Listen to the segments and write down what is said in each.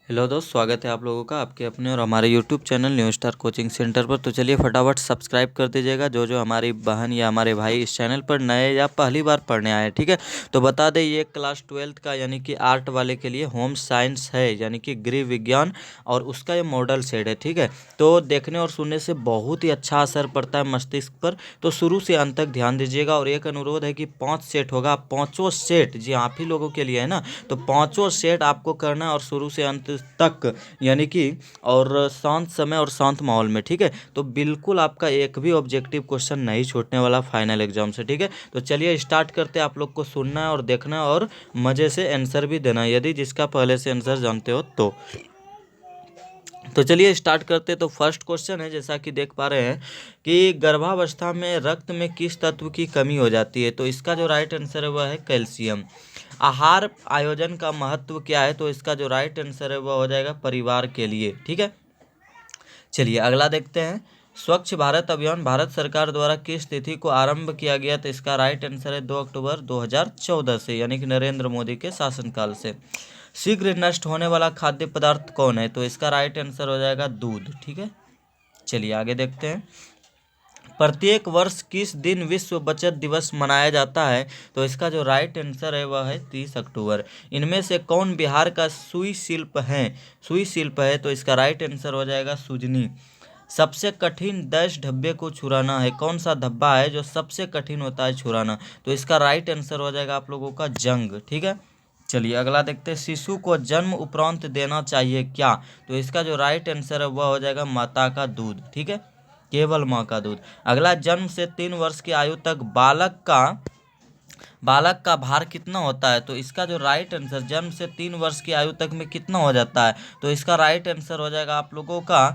Hello दोस्त, स्वागत है आप लोगों का आपके अपने और हमारे YouTube channel new star coaching centre पर। तो चलिए फटाफट सब्सक्राइब कर दीजिएगा जो जो हमारी बहन या हमारे भाई इस चैनल पर नए या पहली बार पढ़ने आए हैं, ठीक है। तो बता दें, ये क्लास 12th का यानी कि आर्ट वाले के लिए होम साइंस है, यानी कि गृह विज्ञान, और उसका ये मॉडल सेट है, ठीक है। तो देखने और सुनने से बहुत ही अच्छा असर पड़ता है मस्तिष्क पर। तो शुरू से अंत तक ध्यान दीजिएगा। और एक अनुरोध है कि 5 सेट होगा, पाँचों सेट जी आप ही लोगों के लिए है ना। तो पाँचों सेट आपको करना है और शुरू से अंत तक, यानी कि और शांत समय और शांत माहौल में, ठीक है। तो बिल्कुल आपका एक भी ऑब्जेक्टिव क्वेश्चन नहीं छूटने वाला फाइनल एग्जाम से, ठीक है। तो चलिए स्टार्ट करते हैं। आप लोग को सुनना है और देखना है और मज़े से आंसर भी देना है, यदि जिसका पहले से आंसर जानते हो तो चलिए स्टार्ट करते हैं। तो फर्स्ट क्वेश्चन है, जैसा कि देख पा रहे हैं कि गर्भावस्था में रक्त में किस तत्व की कमी हो जाती है। तो इसका जो राइट आंसर है वह है कैल्शियम। आहार आयोजन का महत्व क्या है। तो इसका जो राइट आंसर है वह हो जाएगा परिवार के लिए, ठीक है। चलिए अगला देखते हैं। स्वच्छ भारत अभियान भारत सरकार द्वारा किस तिथि को आरंभ किया गया। तो इसका राइट आंसर है 2 अक्टूबर 2014 से, यानी कि नरेंद्र मोदी के शासनकाल से। शीघ्र नष्ट होने वाला खाद्य पदार्थ कौन है। तो इसका राइट आंसर हो जाएगा दूध, ठीक है। चलिए आगे देखते हैं। प्रत्येक वर्ष किस दिन विश्व बचत दिवस मनाया जाता है। तो इसका जो राइट आंसर है वह है 30 अक्टूबर। इनमें से कौन बिहार का सुई शिल्प है। सुई शिल्प है, तो इसका राइट आंसर हो जाएगा सुजनी। सबसे कठिन डैश धब्बे को छुड़ाना है। कौन सा धब्बा है जो सबसे कठिन होता है छुड़ाना। तो इसका राइट आंसर हो जाएगा आप लोगों का जंग, ठीक है। चलिए अगला देखते हैं। शिशु को जन्म उपरांत देना चाहिए क्या। तो इसका जो राइट आंसर है वह हो जाएगा माता का दूध, ठीक है, केवल माँ का दूध। अगला, जन्म से 3 वर्ष की आयु तक बालक का भार कितना होता है। तो इसका जो राइट आंसर, जन्म से 3 वर्ष की आयु तक में कितना हो जाता है। तो इसका राइट आंसर हो जाएगा आप लोगों का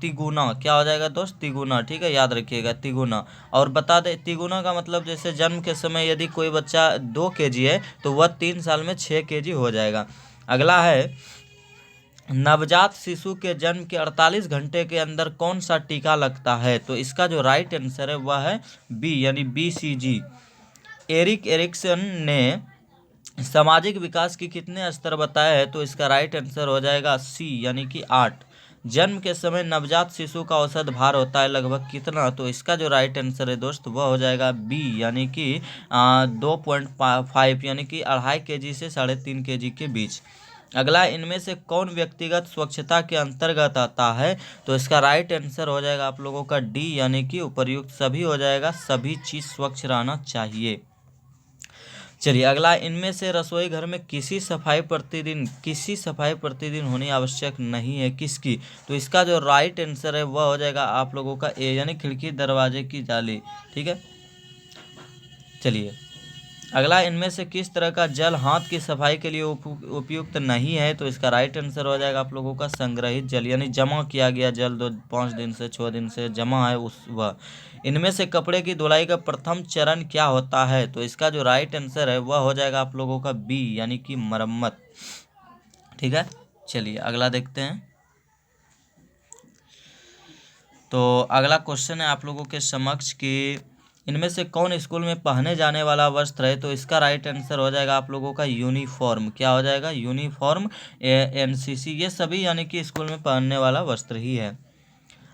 तिगुना। क्या हो जाएगा दोस्त, तिगुना, ठीक है, याद रखिएगा तिगुना। और बता दें तिगुना का मतलब, जैसे जन्म के समय यदि कोई बच्चा 2 kg है तो वह 3 साल में 6 kg हो जाएगा। अगला है, नवजात शिशु के जन्म के 48 घंटे के अंदर कौन सा टीका लगता है। तो इसका जो राइट आंसर है वह है बी, यानी BCG। एरिक एरिक्सन ने सामाजिक विकास की कितने स्तर बताए हैं। तो इसका राइट आंसर हो जाएगा सी, यानी कि 8। जन्म के समय नवजात शिशु का औसत भार होता है लगभग कितना। तो इसका जो राइट आंसर है दोस्त वह हो जाएगा बी, यानी कि 2.5, यानी कि 2.5 kg से 3.5 kg के बीच। अगला, इनमें से कौन व्यक्तिगत स्वच्छता के अंतर्गत आता है। तो इसका राइट आंसर हो जाएगा आप लोगों का डी, यानी कि उपर्युक्त सभी हो जाएगा, सभी चीज़ स्वच्छ रहना चाहिए। चलिए अगला, इनमें से रसोई घर में किसी सफाई प्रतिदिन होनी आवश्यक नहीं है, किसकी। तो इसका जो राइट आंसर है वह हो जाएगा आप लोगों का ए, यानी खिड़की दरवाजे की जाली, ठीक है। चलिए अगला, इनमें से किस तरह का जल हाथ की सफाई के लिए उपयुक्त नहीं है। तो इसका राइट आंसर हो जाएगा आप लोगों का संग्रहित जल, यानी जमा किया गया जल 5 दिन से 6 दिन से जमा है उस वह। इनमें से कपड़े की धुलाई का प्रथम चरण क्या होता है। तो इसका जो राइट आंसर है वह हो जाएगा आप लोगों का बी, यानी कि मरम्मत, ठीक है। चलिए अगला देखते हैं। तो अगला क्वेश्चन है आप लोगों के समक्ष कि इनमें से कौन स्कूल में पहने जाने वाला वस्त्र है। तो इसका राइट आंसर हो जाएगा आप लोगों का यूनिफॉर्म। क्या हो जाएगा, यूनिफॉर्म, NCC, ये सभी यानी कि स्कूल में पहनने वाला वस्त्र ही है।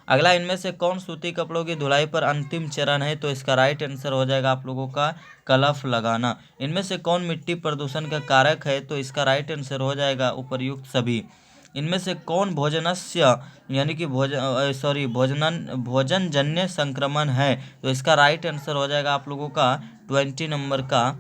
अगला, इनमें से कौन सूती कपड़ों की धुलाई पर अंतिम चरण है। तो इसका राइट आंसर हो जाएगा आप लोगों का कलफ लगाना। इनमें से कौन मिट्टी प्रदूषण का कारक है। तो इसका राइट आंसर हो जाएगा उपर्युक्त सभी। इनमें से कौन भोजनस्य, यानी कि भोजन जन्य संक्रमण है। तो इसका राइट आंसर हो जाएगा आप लोगों का 20 नंबर का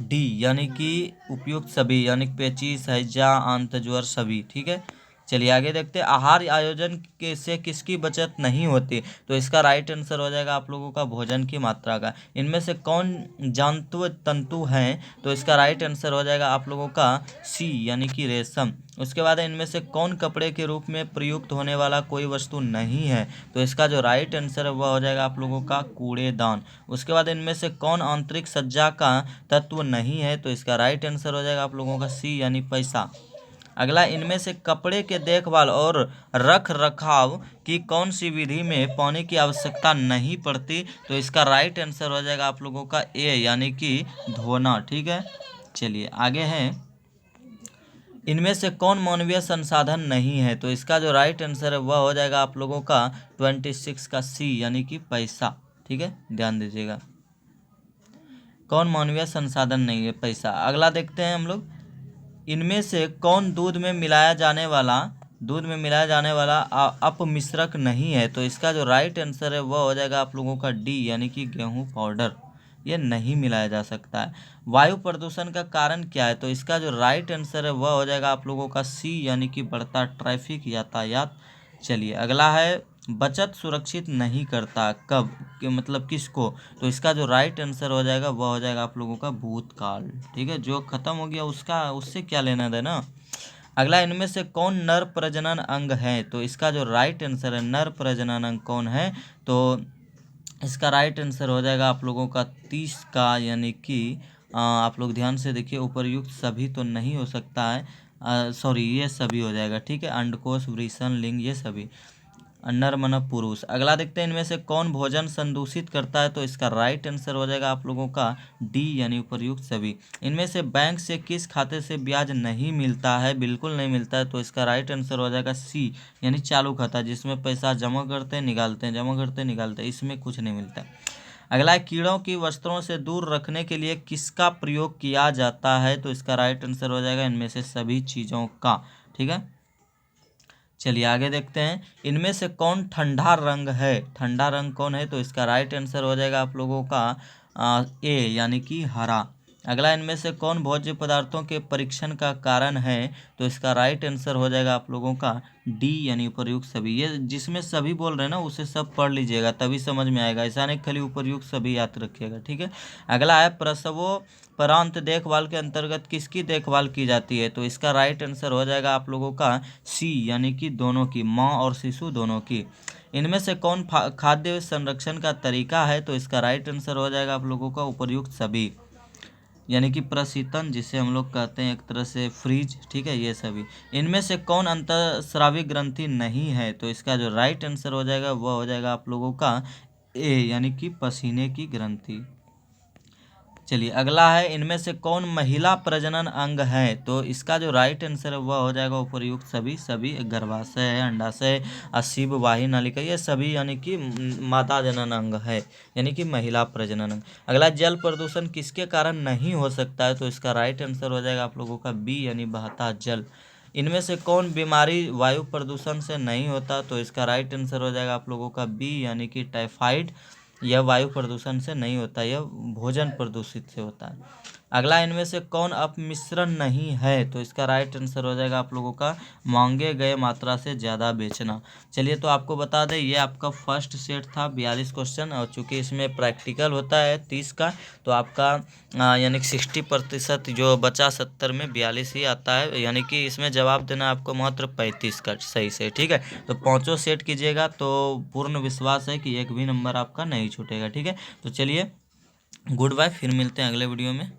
डी, यानी कि उपयुक्त सभी, यानी पेचिश, हैजा, आंतज्वर सभी, ठीक है। चलिए आगे देखते हैं। आहार आयोजन के से किसकी बचत नहीं होती। तो इसका राइट आंसर हो जाएगा आप लोगों का भोजन की मात्रा का। इनमें से कौन जंतु तंतु हैं। तो इसका राइट आंसर हो जाएगा आप लोगों का सी, यानी कि रेशम। उसके बाद इनमें से कौन कपड़े के रूप में प्रयुक्त होने वाला कोई वस्तु नहीं है। तो इसका जो राइट आंसर है वह हो जाएगा आप लोगों का कूड़ेदान। उसके बाद इनमें से कौन आंतरिक सज्जा का तत्व नहीं है। तो इसका राइट आंसर हो जाएगा आप लोगों का सी, यानी पैसा। अगला, इनमें से कपड़े के देखभाल और रख रखाव की कौन सी विधि में पानी की आवश्यकता नहीं पड़ती। तो इसका राइट आंसर हो जाएगा आप लोगों का ए, यानी कि धोना, ठीक है। चलिए आगे है। इनमें से कौन मानवीय संसाधन नहीं है? तो इसका जो राइट आंसर है वह हो जाएगा आप लोगों का 26 का सी, यानी कि पैसा। ठीक है, ध्यान दीजिएगा, कौन मानवीय संसाधन नहीं है? पैसा। अगला देखते हैं हम लोग, इनमें से कौन दूध में मिलाया जाने वाला अपमिश्रक नहीं है? तो इसका जो राइट आंसर है वह हो जाएगा आप लोगों का डी, यानी कि गेहूं पाउडर। ये नहीं मिलाया जा सकता है। वायु प्रदूषण का कारण क्या है? तो इसका जो राइट आंसर है वह हो जाएगा आप लोगों का सी, यानी कि बढ़ता ट्रैफिक, यातायात। चलिए अगला है, बचत सुरक्षित नहीं करता कब, मतलब किसको? तो इसका जो राइट आंसर हो जाएगा वह हो जाएगा आप लोगों का भूतकाल। ठीक है, जो खत्म हो गया उससे क्या लेना देना। अगला, इनमें से कौन नर प्रजनन अंग है? तो इसका जो राइट आंसर है, नर प्रजनन अंग कौन है? तो इसका राइट आंसर हो जाएगा आप लोगों का 30 का, यानी कि आप लोग ध्यान से देखिए, उपरयुक्त सभी तो नहीं हो सकता है, सॉरी ये सभी हो जाएगा। ठीक है, अंडकोश, वृषण, लिंग, ये सभी, नर मानव पुरुष। अगला देखते हैं, इनमें से कौन भोजन संदूषित करता है? तो इसका राइट आंसर हो जाएगा आप लोगों का डी, यानी उपरयुक्त सभी। इनमें से बैंक से किस खाते से ब्याज नहीं मिलता है? बिल्कुल नहीं मिलता है। तो इसका राइट आंसर हो जाएगा सी, यानी चालू खाता, जिसमें पैसा जमा करते हैं निकालते हैं, जमा करते हैं निकालते हैं, इसमें कुछ नहीं मिलता है। अगला है, कीड़ों की वस्त्रों से दूर रखने के लिए किसका प्रयोग किया जाता है? तो इसका राइट आंसर हो जाएगा इनमें से सभी चीज़ों का। ठीक है, चलिए आगे देखते हैं, इनमें से कौन ठंडा रंग है? ठंडा रंग कौन है? तो इसका राइट आंसर हो जाएगा आप लोगों का ए, यानी कि हरा। अगला, इनमें से कौन भोज्य पदार्थों के परीक्षण का कारण है? तो इसका राइट आंसर हो जाएगा आप लोगों का डी, यानी उपरयुक्त सभी। ये जिसमें सभी बोल रहे हैं ना उसे सब पढ़ लीजिएगा, तभी समझ में आएगा, ऐसा नहीं खाली उपरयुक्त सभी याद रखिएगा। ठीक है, अगला है, प्रसवोपरांत देखभाल के अंतर्गत किसकी देखभाल की जाती है? तो इसका राइट आंसर हो जाएगा आप लोगों का सी, यानी कि दोनों की, माँ और शिशु दोनों की। इनमें से कौन खाद्य संरक्षण का तरीका है? तो इसका राइट आंसर हो जाएगा आप लोगों का उपरयुक्त सभी, यानी कि प्रशीतन, जिसे हम लोग कहते हैं एक तरह से फ्रीज। ठीक है, ये सभी। इनमें से कौन अंतःस्रावी ग्रंथि नहीं है? तो इसका जो राइट आंसर हो जाएगा वह हो जाएगा आप लोगों का ए, यानी कि पसीने की ग्रंथि। चलिए अगला है, इनमें से कौन महिला प्रजनन अंग है? तो इसका जो राइट आंसर है वह हो जाएगा उपरयुक्त सभी। सभी गर्भाशय है, अंडाशय, असीब वाही नलिका, ये सभी यानी कि माता जनन अंग है, यानी कि महिला प्रजनन अंग। अगला, जल प्रदूषण किसके कारण नहीं हो सकता है? तो इसका राइट आंसर हो जाएगा आप लोगों का बी, यानी बहता जल। इनमें से कौन बीमारी वायु प्रदूषण से नहीं होता? तो इसका राइट आंसर हो जाएगा आप लोगों का बी, यानी कि टाइफाइड। यह वायु प्रदूषण से नहीं होता, यह भोजन प्रदूषित से होता है। अगला, इनमें से कौन अपमिश्रण नहीं है? तो इसका राइट आंसर हो जाएगा आप लोगों का मांगे गए मात्रा से ज़्यादा बेचना। चलिए, तो आपको बता दें ये आपका फर्स्ट सेट था 42 क्वेश्चन, और चूँकि इसमें प्रैक्टिकल होता है 30 का, तो आपका यानी कि 60% जो बचा 70 में 42 ही आता है, यानी कि इसमें जवाब देना आपको मात्र 35 का सही से। ठीक है, तो पाँचों सेट कीजिएगा तो पूर्ण विश्वास है कि एक भी नंबर आपका नहीं छूटेगा। ठीक है, तो चलिए गुड बाय, फिर मिलते हैं अगले वीडियो में।